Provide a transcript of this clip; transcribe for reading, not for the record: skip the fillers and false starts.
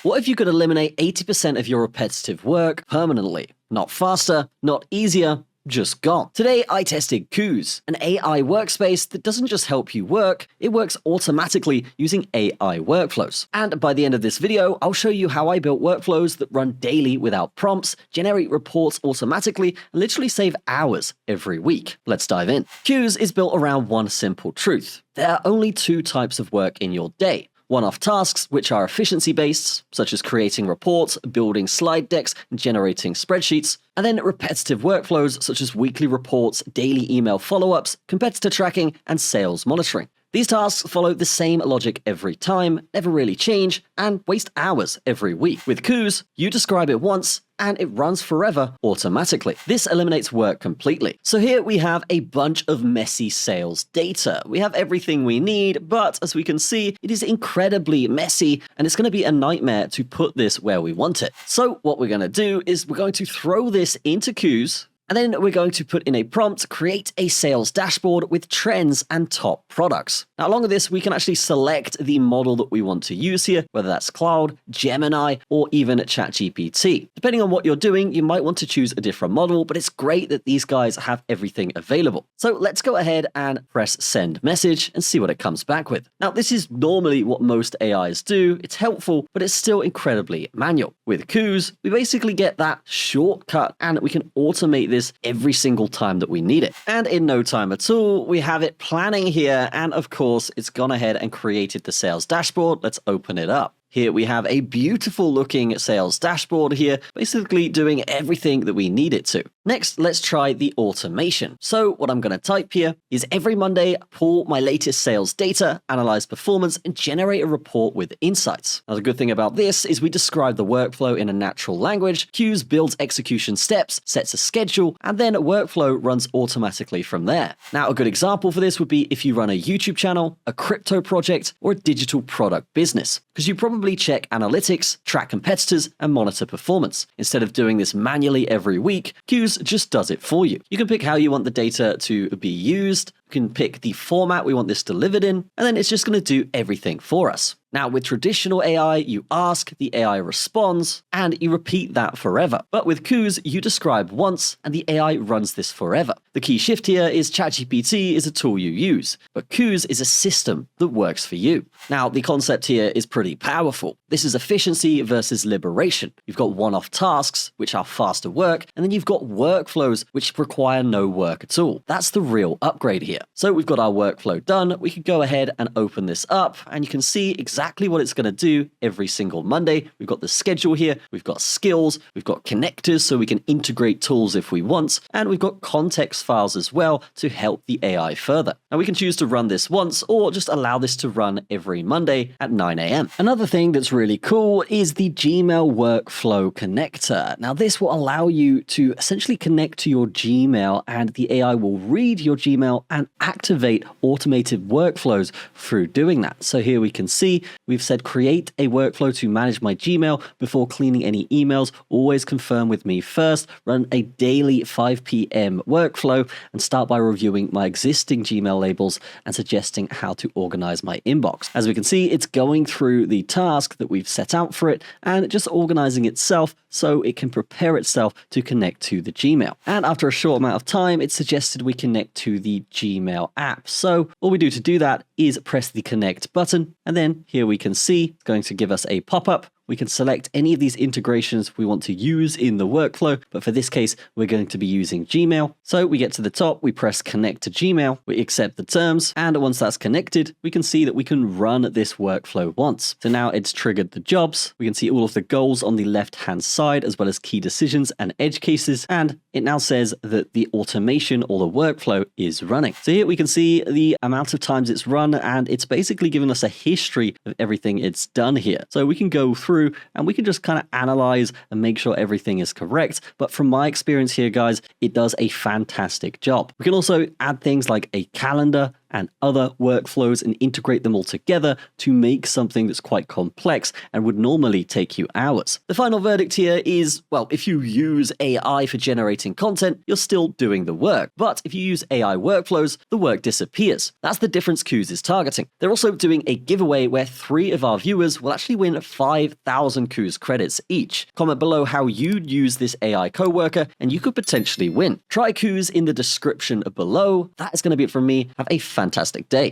What if you could eliminate 80% of your repetitive work permanently? Not faster, not easier, just gone. Today, I tested Kuse, an AI workspace that doesn't just help you work, it works automatically using AI workflows. And by the end of this video, I'll show you how I built workflows that run daily without prompts, generate reports automatically, and literally save hours every week. Let's dive in. Kuse is built around one simple truth. There are only two types of work in your day. One-off tasks, which are efficiency-based, such as creating reports, building slide decks, and generating spreadsheets, and then repetitive workflows, such as weekly reports, daily email follow-ups, competitor tracking, and sales monitoring. These tasks follow the same logic every time, never really change, and waste hours every week. With Kuse, you describe it once, and it runs forever automatically. This eliminates work completely. So here we have a bunch of messy sales data. We have everything we need, but as we can see, it is incredibly messy, and it's going to be a nightmare to put this where we want it. So what we're going to do is we're going to throw this into Kuse, and then we're going to put in a prompt, create a sales dashboard with trends and top products. Now, along with this, we can actually select the model that we want to use here, whether that's Cloud, Gemini, or even ChatGPT. Depending on what you're doing, you might want to choose a different model, but it's great that these guys have everything available. So let's go ahead and press send message and see what it comes back with. Now, this is normally what most AIs do. It's helpful, but it's still incredibly manual. With Kuse, we basically get that shortcut, and we can automate this every single time that we need it. And in no time at all, we have it planning here, and of course, it's gone ahead and created the sales dashboard. Let's open it up. Here we have a beautiful looking sales dashboard here, basically doing everything that we need it to. Next, let's try the automation. So what I'm going to type here is every Monday, pull my latest sales data, analyze performance, and generate a report with insights. Now, the good thing about this is we describe the workflow in a natural language. Kuse builds execution steps, sets a schedule, and then a workflow runs automatically from there. Now, a good example for this would be if you run a YouTube channel, a crypto project, or a digital product business, because you probably check analytics, track competitors, and monitor performance. Instead of doing this manually every week, Kuse just does it for you. You can pick how you want the data to be used, you can pick the format we want this delivered in, and then it's just going to do everything for us. Now, with traditional AI, you ask, the AI responds, and you repeat that forever. But with Kuse, you describe once, and the AI runs this forever. The key shift here is ChatGPT is a tool you use, but Kuse is a system that works for you. Now, the concept here is pretty powerful. This is efficiency versus liberation. You've got one-off tasks, which are faster work, and then you've got workflows, which require no work at all. That's the real upgrade here. So we've got our workflow done. We can go ahead and open this up, and you can see exactly what it's going to do every single Monday. We've got the schedule here, we've got skills, we've got connectors so we can integrate tools if we want, and we've got context files as well to help the AI further. Now we can choose to run this once or just allow this to run every Monday at 9 a.m. Another thing that's really cool is the Gmail workflow connector. Now this will allow you to essentially connect to your Gmail, and the AI will read your Gmail and activate automated workflows through doing that. So here we can see we've said create a workflow to manage my Gmail before cleaning any emails. Always confirm with me first. Run a daily 5 p.m. workflow and start by reviewing my existing Gmail labels and suggesting how to organize my inbox. As we can see, it's going through the task that we've set out for it and just organizing itself so it can prepare itself to connect to the Gmail. And after a short amount of time, it suggested we connect to the Gmail app. So all we do to do that is press the connect button, and then here we can see it's going to give us a pop-up. We can select any of these integrations we want to use in the workflow, but for this case, we're going to be using Gmail. So we get to the top, we press connect to Gmail, we accept the terms, and once that's connected, we can see that we can run this workflow once. So now it's triggered the jobs. We can see all of the goals on the left-hand side, as well as key decisions and edge cases, and it now says that the automation or the workflow is running. So here we can see the amount of times it's run, and it's basically given us a history of everything it's done here. So we can go through and we can just kind of analyze and make sure everything is correct. But from my experience here, guys, it does a fantastic job. We can also add things like a calendar, and other workflows and integrate them all together to make something that's quite complex and would normally take you hours. The final verdict here is, well, if you use AI for generating content, you're still doing the work. But if you use AI workflows, the work disappears. That's the difference Kuse is targeting. They're also doing a giveaway where 3 of our viewers will actually win 5,000 Kuse credits each. Comment below how you'd use this AI coworker and you could potentially win. Try Kuse in the description below. That is going to be it from me. Have a fantastic day.